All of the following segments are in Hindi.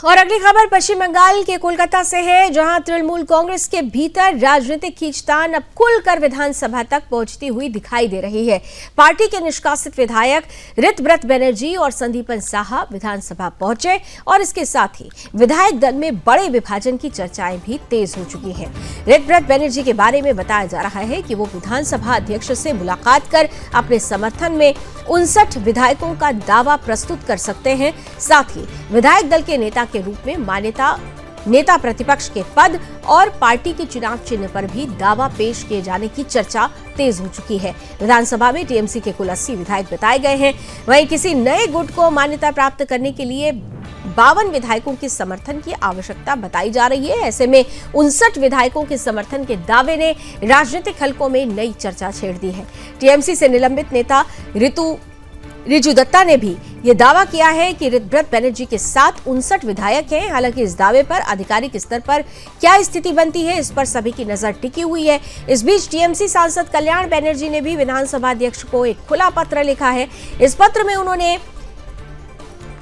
और अगली खबर पश्चिम बंगाल के कोलकाता से है, जहां तृणमूल कांग्रेस के भीतर राजनीतिक खींचतान अब खुलकर विधानसभा तक पहुंचती हुई दिखाई दे रही है। पार्टी के निष्कासित विधायक ऋतव्रत बनर्जी और संदीपन साहा विधानसभा पहुंचे और इसके साथ ही विधायक दल में बड़े विभाजन की चर्चाएं भी तेज हो चुकी है। ऋतव्रत बनर्जी के बारे में बताया जा रहा है कि वो विधानसभा अध्यक्ष से मुलाकात कर अपने समर्थन में 59 विधायकों का दावा प्रस्तुत कर सकते हैं। साथ ही विधायक दल के नेता के रूप में नेता प्रतिपक्ष के पद और पार्टी के चुनाव चिन्ह पर भी दावा पेश किए जाने की चर्चा तेज हो चुकी है। विधानसभा में टीएमसी के कुल 80 विधायक बताए गए हैं। वहीं किसी नए गुट को मान्यता प्राप्त करने के लिए 52 विधायकों के समर्थन की आवश्यकता बताई जा रही है। ऐसे में 59 विधायकों के समर्थन के दावे ने राजनीतिक हलकों में नई चर्चा छेड़ दी है। टीएमसी से निलंबित नेता रिजू दत्ता ने भी ये दावा किया है कि ऋतव्रत बनर्जी के साथ 59 विधायक हैं। हालांकि इस दावे पर आधिकारिक स्तर पर क्या स्थिति बनती है, इस पर सभी की नजर टिकी हुई है। इस बीच टीएमसी सांसद कल्याण बनर्जी ने भी विधानसभा अध्यक्ष को एक खुला पत्र लिखा है। इस पत्र में उन्होंने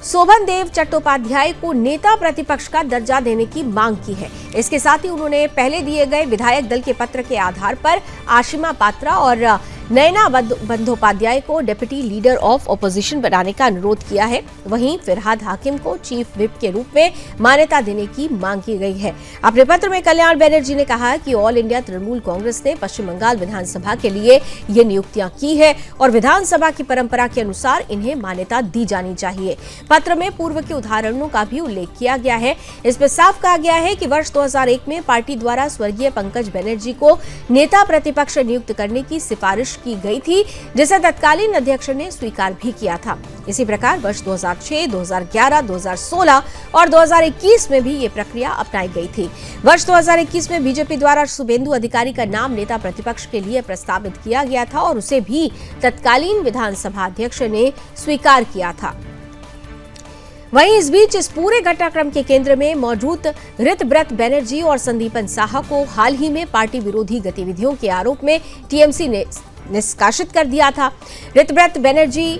शोभनदेव चट्टोपाध्याय को नेता प्रतिपक्ष का दर्जा देने की मांग की है। इसके साथ ही उन्होंने पहले दिए गए विधायक दल के पत्र के आधार पर आशिमा पात्रा और नयना बंदोपाध्याय को डेप्यूटी लीडर ऑफ ऑपोजिशन बनाने का अनुरोध किया है। वहीं फिरहाद हाकिम को चीफ विप के रूप में मान्यता देने की मांग की गई है। अपने पत्र में कल्याण बनर्जी ने कहा कि ऑल इंडिया तृणमूल कांग्रेस ने पश्चिम बंगाल विधानसभा के लिए ये नियुक्तियां की है और विधानसभा की परंपरा के अनुसार इन्हें मान्यता दी जानी चाहिए। पत्र में पूर्व के उदाहरणों का भी उल्लेख किया गया है। इसमें साफ कहा गया है कि वर्ष 2001 में पार्टी द्वारा स्वर्गीय पंकज बनर्जी को नेता प्रतिपक्ष नियुक्त करने की सिफारिश की गई थी, जिसे तत्कालीन अध्यक्ष ने स्वीकार भी किया था। इसी प्रकार वर्ष 2006, 2011, 2016 और 2021 में भी ये प्रक्रिया अपनाई गई थी। वर्ष 2021 में बीजेपी द्वारा शुभेंदु अधिकारी का नाम नेता प्रतिपक्ष के लिए प्रस्तावित किया गया था और उसे भी तत्कालीन विधानसभा अध्यक्ष ने स्वीकार किया था। वहीं इस बीच इस पूरे घटनाक्रम के केंद्र में मौजूद ऋतव्रत बनर्जी और संदीपन साहा को हाल ही में पार्टी विरोधी गतिविधियों के आरोप में टीएमसी ने निष्कासित कर दिया था। ऋतव्रत बनर्जी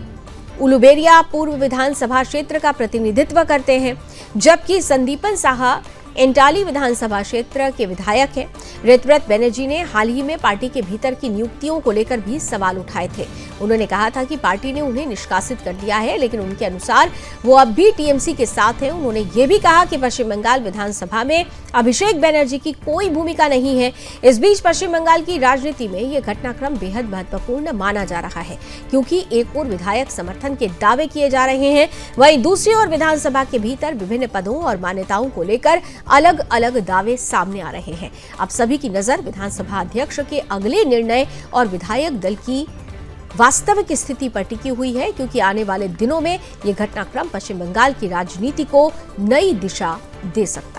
उलुबेरिया पूर्व विधानसभा क्षेत्र का प्रतिनिधित्व करते हैं, जबकि संदीपन साहा एंटाली विधानसभा क्षेत्र के विधायक हैं। ऋतव्रत बनर्जी ने हाल ही में पार्टी के भीतर की नियुक्तियों को लेकर भी सवाल उठाए थे। उन्होंने कहा था कि पार्टी ने उन्हें निष्कासित कर दिया है, लेकिन उनके अनुसार वो अब भी टीएमसी के साथ हैं। उन्होंने ये भी कहा कि पश्चिम बंगाल विधानसभा में अभिषेक बनर्जी की कोई भूमिका नहीं है। इस बीच पश्चिम बंगाल की राजनीति में ये घटनाक्रम बेहद महत्वपूर्ण माना जा रहा है, क्योंकि एक ओर विधायक समर्थन के दावे किए जा रहे हैं, वहीं दूसरी ओर विधानसभा के भीतर विभिन्न पदों और मान्यताओं को लेकर अलग अलग दावे सामने आ रहे हैं। अब सभी की नजर विधानसभा अध्यक्ष के अगले निर्णय और विधायक दल की वास्तविक स्थिति पर टिकी हुई है, क्योंकि आने वाले दिनों में यह घटनाक्रम पश्चिम बंगाल की राजनीति को नई दिशा दे सकता है।